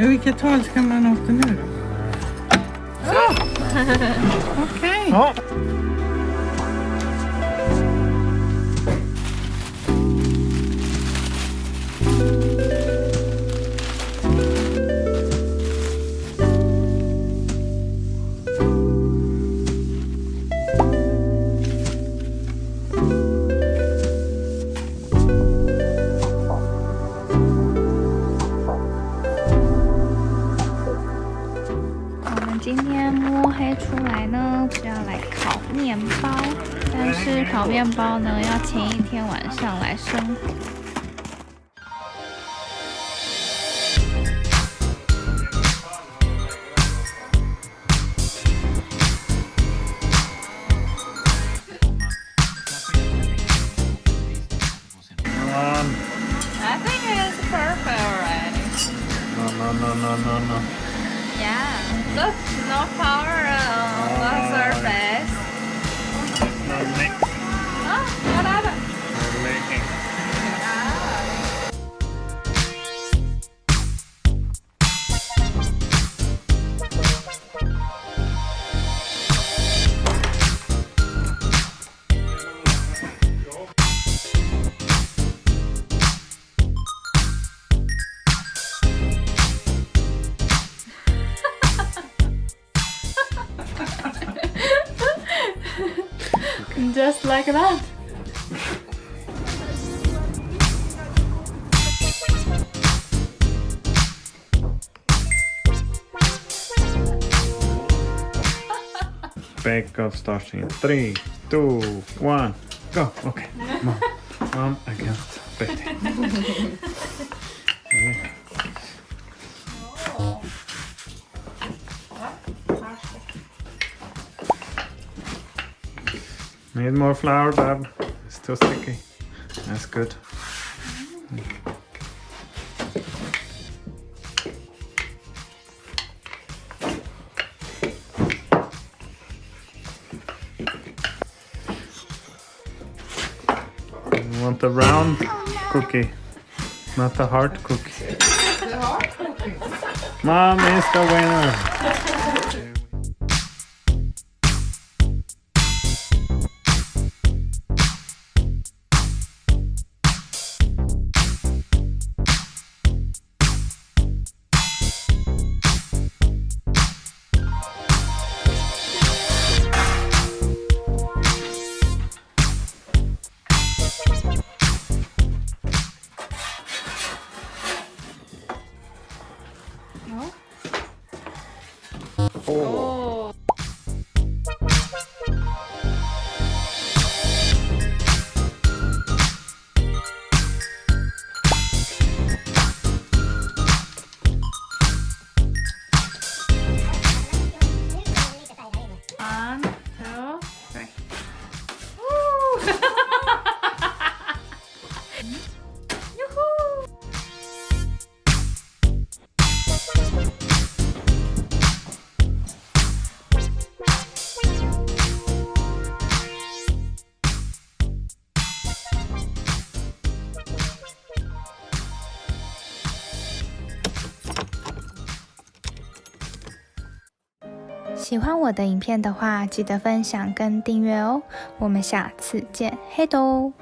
Vilket håll ska man åka nu då? Okej. Ja.今天摸黑出来呢，是要来烤面包，但是烤面包呢要前一天晚上来生火。I think it's perfect already. No. Yeah, look, no power on the surface. Oh, what happened? Leaking. Just like that. Bake off starts in 3, 2, 1, go. Okay, mom, I can't bake it. Yeah. Need more flour, Dad. It's too sticky. That's good. You want a round cookie, not a hard cookie. Mom is the winner. Oh. One, two, three. Woo! Yoo-hoo!喜欢我的影片的话，记得分享跟订阅哦。我们下次见，嘿喽！